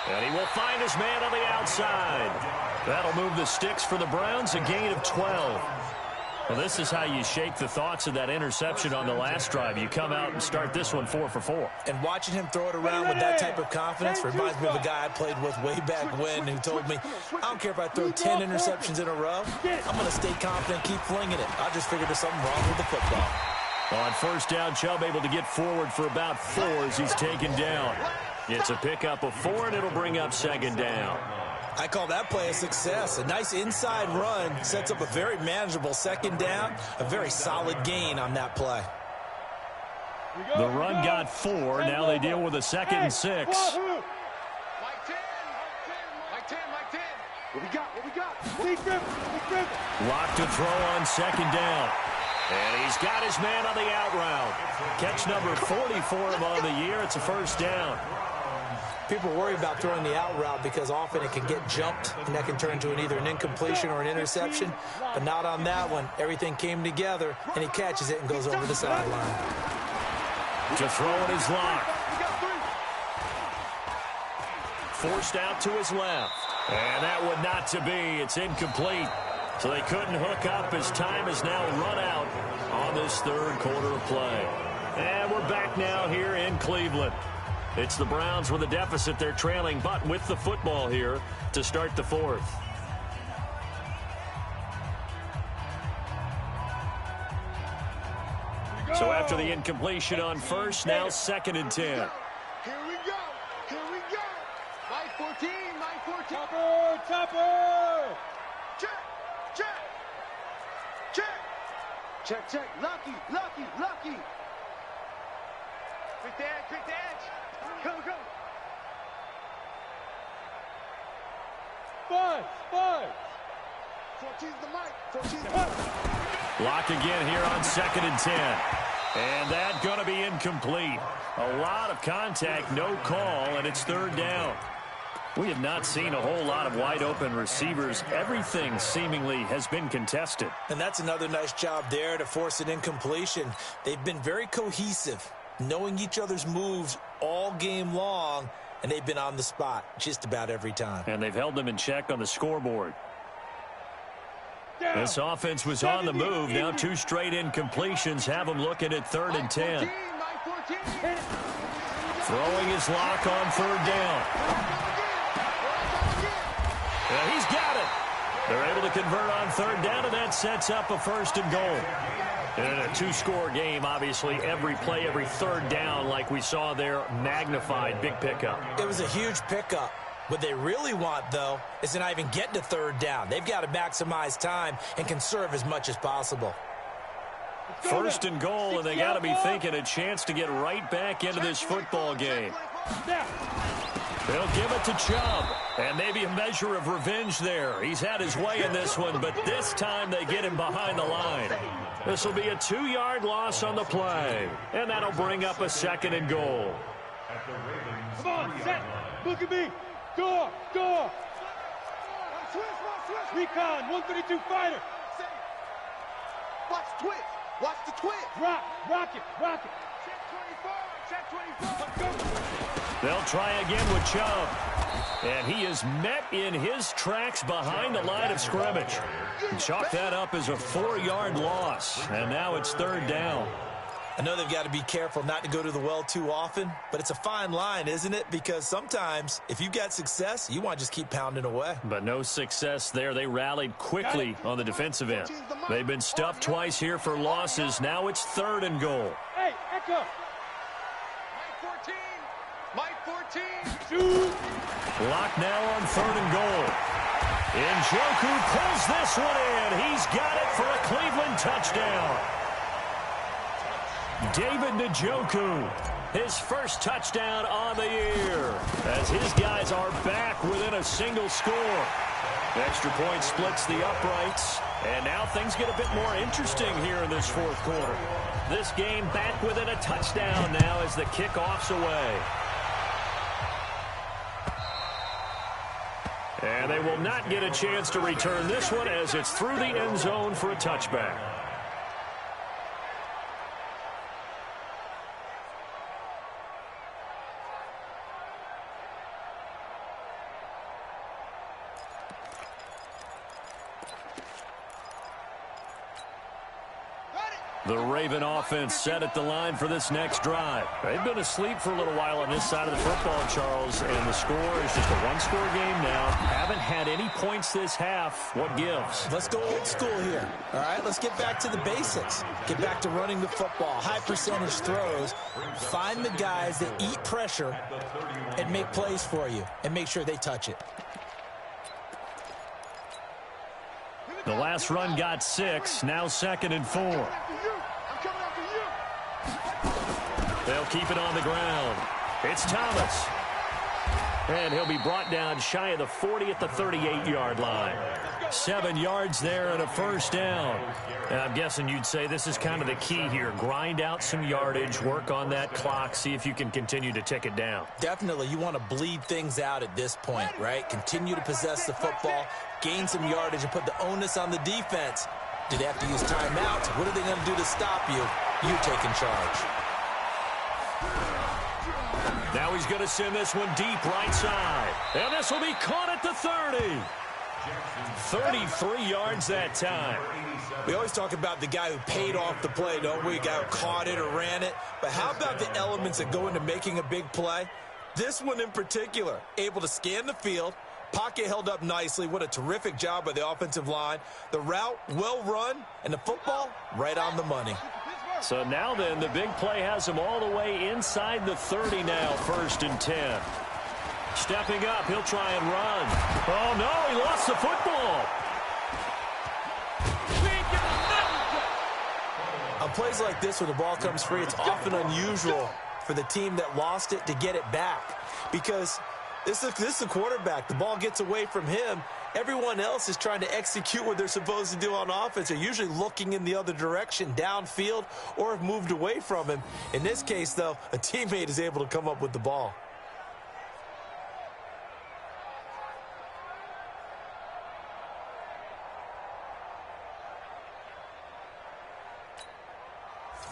And he will find his man on the outside. That'll move the sticks for the Browns, a gain of 12. Well, this is how you shake the thoughts of that interception on the last drive. You come out and start this one 4 for 4. And watching him throw it around with that type of confidence reminds me of a guy I played with way back when who told me, I don't care if I throw 10 interceptions in a row, I'm going to stay confident, keep flinging it. I just figured there's something wrong with the football. On first down, Chubb able to get forward for about 4 as he's taken down. It's a pickup of 4, and it'll bring up second down. I call that play a success. A nice inside run sets up a very manageable second down, a very solid gain on that play. The run got 4. Now they deal with a 2nd and 6. Mike 10. Mike 10. Mike 10. What we got? Locked to throw on second down. And he's got his man on the out route. Catch number 40 for him on the year. It's a first down. People worry about throwing the out route because often it can get jumped, and that can turn into either an incompletion or an interception. But not on that one. Everything came together, and he catches it and goes over the sideline. To throw in his lock. Forced out to his left. And that would not to be. It's incomplete. So they couldn't hook up as time is now run out on this third quarter of play. And we're back now here in Cleveland. It's the Browns with a deficit. They're trailing, but with the football here to start the fourth. So after the incompletion on first, now 2nd and 10. Here we go. Mike 14. Topper. Check. Lucky. Quick edge. Go. 5. 14's the mic. Lock again here on 2nd and 10. And that's going to be incomplete. A lot of contact, no call, and it's third down. We have not seen a whole lot of wide-open receivers. Everything seemingly has been contested. And that's another nice job there to force an incompletion. They've been very cohesive, knowing each other's moves all game long, and they've been on the spot just about every time. And they've held them in check on the scoreboard. This offense was on the move. Now 2 straight incompletions have them looking at 3rd and 10. Throwing his lock on 3rd down. Yeah, he's got it. They're able to convert on 3rd down, and that sets up a 1st and goal. In a 2-score game, obviously, every play, every 3rd down, like we saw there, magnified, big pickup. It was a huge pickup. What they really want, though, is to not even get to 3rd down. They've got to maximize time and conserve as much as possible. 1st and goal, and they got to be thinking a chance to get right back into this football game. They'll give it to Chubb, and maybe a measure of revenge there. He's had his way in this one, but this time they get him behind the line. This will be a 2-yard loss on the play, and that'll bring up a 2nd and goal. Come on, set. Look at me. Door. Recon, 132 fighter. Watch the twist. Rock it. Check 24. They'll try again with Chubb. And he is met in his tracks behind the line of scrimmage. Chalk that up as a 4-yard loss. And now it's 3rd down. I know they've got to be careful not to go to the well too often, but it's a fine line, isn't it? Because sometimes, if you've got success, you want to just keep pounding away. But no success there. They rallied quickly on the defensive end. They've been stuffed twice here for losses. Now it's 3rd and goal. Hey, Echo. Mike 14. Shoot. Lock now on 3rd and goal. Njoku pulls this one in. He's got it for a Cleveland touchdown. David Njoku, his first touchdown on the year, as his guys are back within a single score. Extra point splits the uprights, and now things get a bit more interesting here in this 4th quarter. This game back within a touchdown now as the kickoff's away. And they will not get a chance to return this one as it's through the end zone for a touchback. The Raven offense set at the line for this next drive. They've been asleep for a little while on this side of the football, Charles, and the score is just a one-score game now. Haven't had any points this half. What gives? Let's go old school here. All right, let's get back to the basics. Get back to running the football, high percentage throws. Find the guys that eat pressure and make plays for you and make sure they touch it. The last run got 6, now 2nd and 4. They'll keep it on the ground. It's Thomas. And he'll be brought down shy of the 40 at the 38-yard line. 7 yards there and a first down. And I'm guessing you'd say this is kind of the key here. Grind out some yardage, work on that clock, see if you can continue to tick it down. Definitely, you want to bleed things out at this point, right? Continue to possess the football, gain some yardage, and put the onus on the defense. Do they have to use timeouts? What are they going to do to stop you? You taking charge. Now he's going to send this one deep right side. And this will be caught at the 30. 33 yards that time. We always talk about the guy who paid off the play, don't we? The guy who caught it or ran it. But how about the elements that go into making a big play? This one in particular, able to scan the field, pocket held up nicely. What a terrific job by the offensive line. The route, well run, and the football, right on the money. So now then, the big play has him all the way inside the 30 now, 1st and 10. Stepping up, he'll try and run. Oh, no, he lost the football. On plays like this where the ball comes free, it's often unusual for the team that lost it to get it back. Because this is a quarterback. The ball gets away from him. Everyone else is trying to execute what they're supposed to do on offense. They're usually looking in the other direction, downfield, or have moved away from him. In this case, though, a teammate is able to come up with the ball.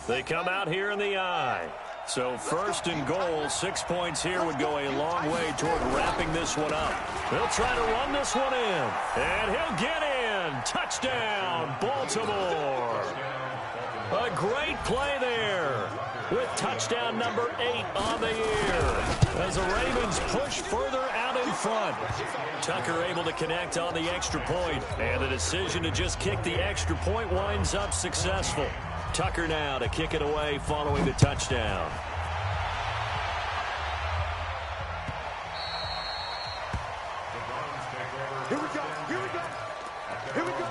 They come out here in the I. So 1st and goal, 6 points here would go a long way toward wrapping this one up. They'll try to run this one in. And he'll get in. Touchdown, Baltimore. A great play there with touchdown number 8 on the year as the Ravens push further out in front. Tucker able to connect on the extra point, and the decision to just kick the extra point winds up successful. Tucker now to kick it away following the touchdown. Here we go. Here we go. Here we go.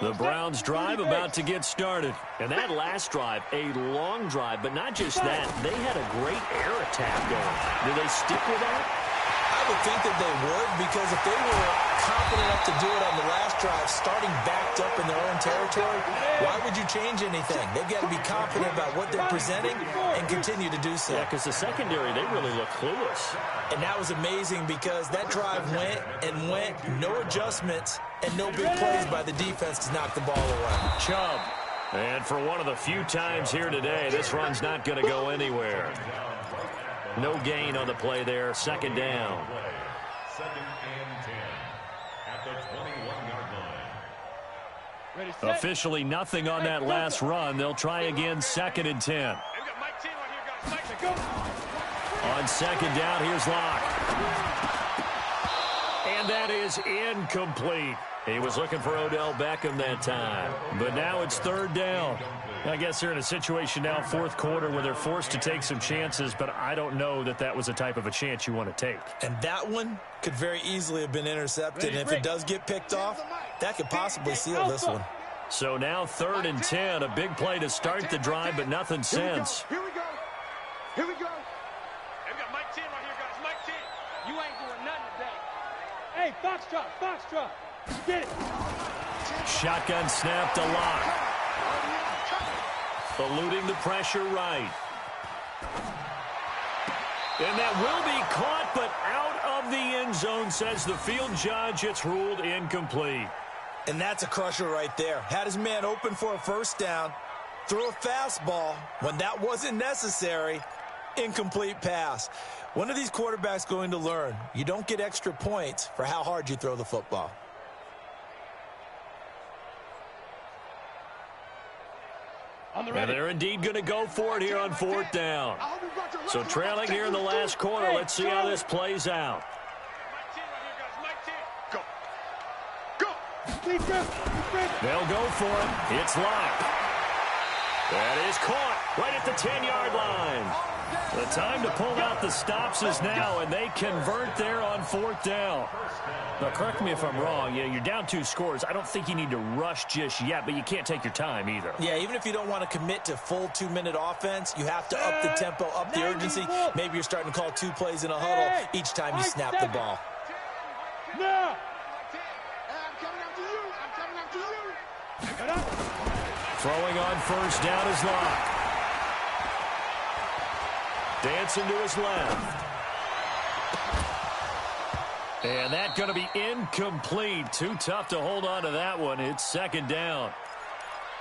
The Browns drive about to get started. And that last drive, a long drive, but not just that. They had a great air attack going. Do they stick with that? I would think that they would, because if they were confident enough to do it on the last drive, starting backed up in their own territory, why would you change anything? They've got to be confident about what they're presenting and continue to do so. Yeah, because the secondary, they really look clueless. And that was amazing because that drive went and went, no adjustments, and no big plays by the defense to knock the ball away. Chubb. And for one of the few times here today, this run's not going to go anywhere. No gain on the play there. 2nd down. 2nd and 10 at the 21-yard line. Officially nothing on that last run. They'll try again 2nd and 10. On 2nd down, here's Locke. And that is incomplete. He was looking for Odell Beckham that time. But now it's 3rd down. I guess they're in a situation now, 4th quarter, where they're forced to take some chances, but I don't know that that was the type of a chance you want to take. And that one could very easily have been intercepted. And if it does get picked off, that could possibly seal this one. So now 3rd and 10, a big play to start the drive, but nothing since. Here we go. Here we go. Hey, we got Mike 10 right here, guys. Mike 10. You ain't doing nothing today. Hey, Foxtrot, Foxtrot. Get it. Shotgun snap to Locke. Eluding the pressure right. And that will be caught, but out of the end zone, says the field judge. It's ruled incomplete. And that's a crusher right there. Had his man open for a 1st down. Threw a fastball when that wasn't necessary. Incomplete pass. When are these quarterbacks going to learn? You don't get extra points for how hard you throw the football. And they're indeed going to go for it here on 4th down. So trailing here in the last quarter. Let's see how this plays out. Go. Go. They'll go for it. It's locked. That is caught right at the 10-yard line. The time to pull out the stops is now, and they convert there on 4th down. Now, correct me if I'm wrong. Yeah, you're down 2 scores. I don't think you need to rush just yet, but you can't take your time either. Yeah, even if you don't want to commit to full 2-minute offense, you have to up the tempo, up the urgency. Maybe you're starting to call 2 plays in a huddle each time you snap the ball. No. I'm coming after you. I'm coming after you. Throwing on 1st down is locked. Dancing to his left. And that's going to be incomplete. Too tough to hold on to that one. It's 2nd down.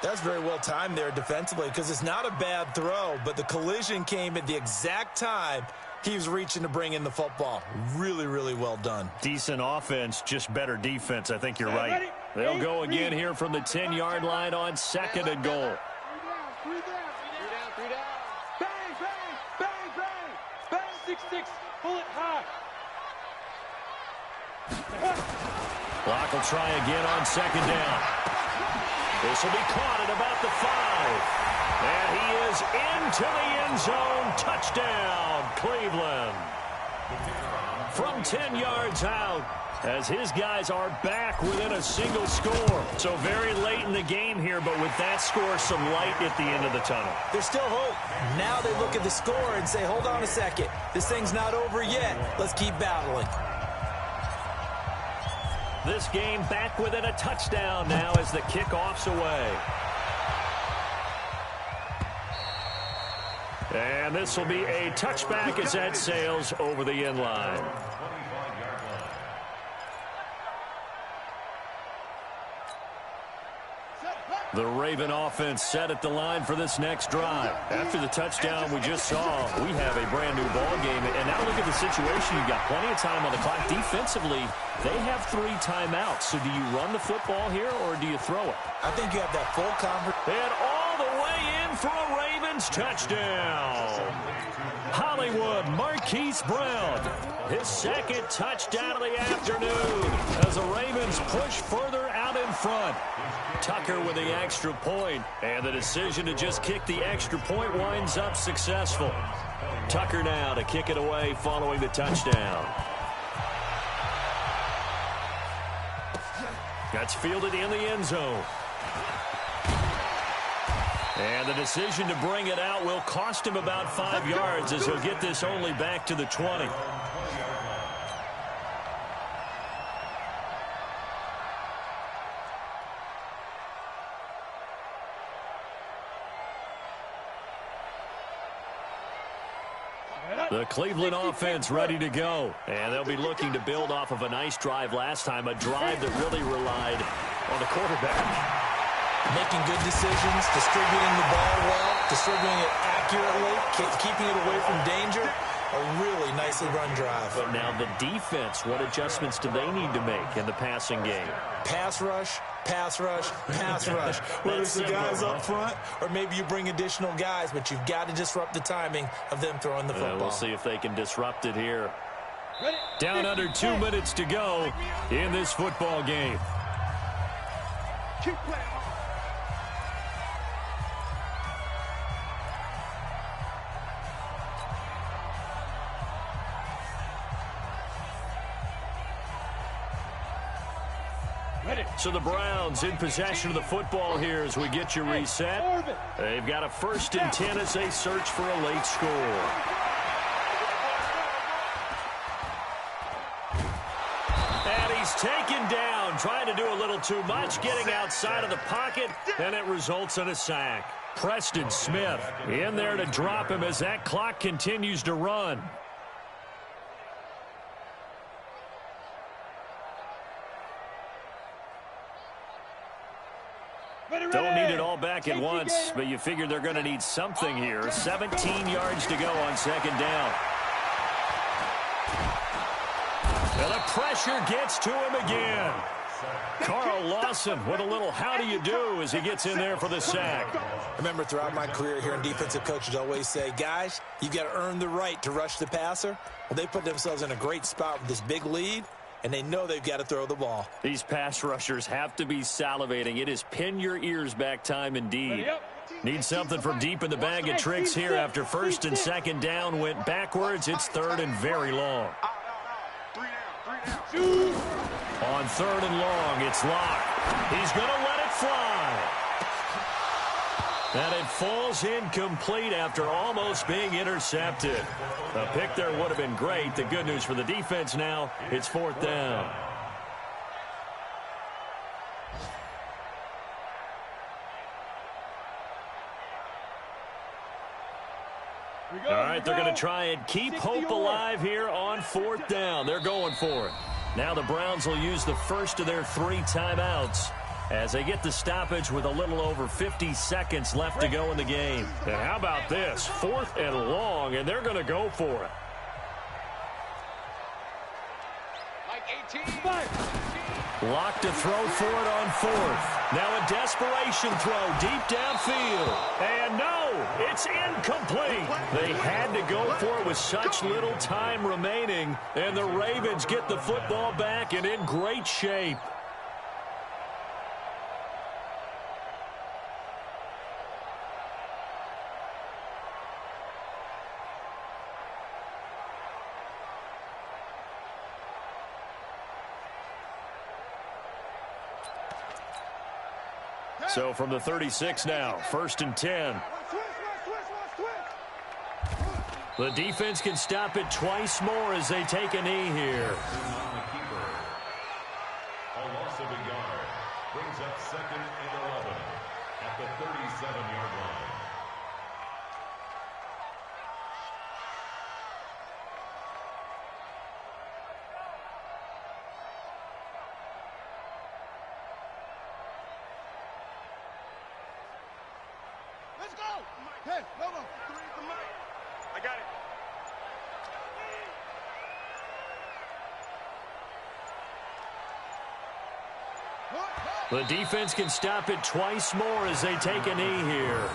That's very well timed there defensively because it's not a bad throw, but the collision came at the exact time he was reaching to bring in the football. Really, really well done. Decent offense, just better defense. I think you're right. They'll go again here from the 10-yard line on 2nd and goal. 3 down. Bang, bang, bang, bang. Bang, 6-6. Pull it high. Clock will try again on 2nd down. This will be caught at about the 5. And he is into the end zone. Touchdown, Cleveland. From 10 yards out, as his guys are back within a single score. So very late in the game here, but with that score, some light at the end of the tunnel. There's still hope. Now they look at the score and say, hold on a second. This thing's not over yet. Let's keep battling. This game back within a touchdown now as the kickoff's away. And this will be a touchback as that sails over the end line. The Raven offense set at the line for this next drive. After the touchdown we just saw, we have a brand new ball game. And now look at the situation. You've got plenty of time on the clock. Defensively, they have 3 timeouts. So do you run the football here or do you throw it? I think you have that full conversation. And all the way in for a Ravens touchdown. Hollywood Marquise Brown, his 2nd touchdown of the afternoon as the Ravens push further out in front. Tucker with the extra point, and the decision to just kick the extra point winds up successful. Tucker now to kick it away following the touchdown. That's fielded in the end zone. And the decision to bring it out will cost him about 5 yards as he'll get this only back to the 20. The Cleveland offense ready to go. And they'll be looking to build off of a nice drive last time, a drive that really relied on the quarterback. Making good decisions, distributing the ball well, distributing it accurately, keeping it away from danger. A really nicely run drive. But now the defense, what adjustments do they need to make in the passing game? Pass rush, pass rush, pass rush. Whether it's the guys up front or maybe you bring additional guys, but you've got to disrupt the timing of them throwing the football. We'll see if they can disrupt it here. Down under 2 minutes to go in this football game. Keep playing. So the Browns in possession of the football here as we get you reset. They've got a 1st and 10 as they search for a late score. And he's taken down, trying to do a little too much, getting outside of the pocket, and it results in a sack. Preston Smith in there to drop him as that clock continues to run. Don't need it all back at once, but you figure they're going to need something here. 17 yards to go on 2nd down. pressure gets to him again. Carl Lawson with a little how do you do as he gets in there for the sack. Remember, throughout my career here in defensive coaches always say, guys, you got to earn the right to rush the passer. Well, they put themselves in a great spot with this big lead, and they know they've got to throw the ball. These pass rushers have to be salivating. It is pin your ears back time indeed. Need something from deep in the bag of tricks here after first and second down went backwards. It's third and very long. On third and long, it's locked. He's going to let it fly. And it falls incomplete after almost being intercepted. A pick there would have been great. The good news for the defense now, it's fourth down. All right, they're going to try and keep hope alive here on fourth down. They're going for it. Now the Browns will use the first of their 3 timeouts as they get the stoppage with a little over 50 seconds left to go in the game. And how about this? 4th and long, and they're going to go for it. Locked to throw for it on 4th. Now a desperation throw deep downfield. And no, it's incomplete. They had to go for it with such little time remaining. And the Ravens get the football back and in great shape. So from the 36 now, 1st and 10. The defense can stop it twice more as they take a knee here. A loss of a yard brings up 2nd and 11 at the 37-yard line. Let's go! Hey, no, 3 to Mike. I got it. The defense can stop it twice more as they take a knee here.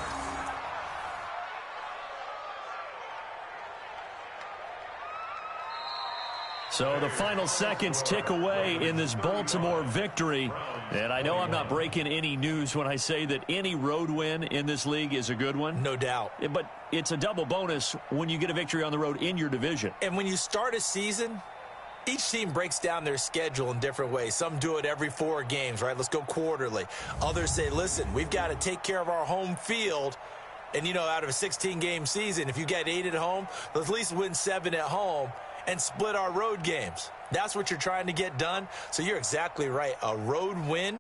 So the final seconds tick away in this Baltimore victory. And I know I'm not breaking any news when I say that any road win in this league is a good one. No doubt. But it's a double bonus when you get a victory on the road in your division. And when you start a season, each team breaks down their schedule in different ways. Some do it every 4 games, right? Let's go quarterly. Others say, listen, we've got to take care of our home field. And, you know, out of a 16-game season, if you get 8 at home, let's at least win 7 at home and split our road games. That's what you're trying to get done. So you're exactly right. A road win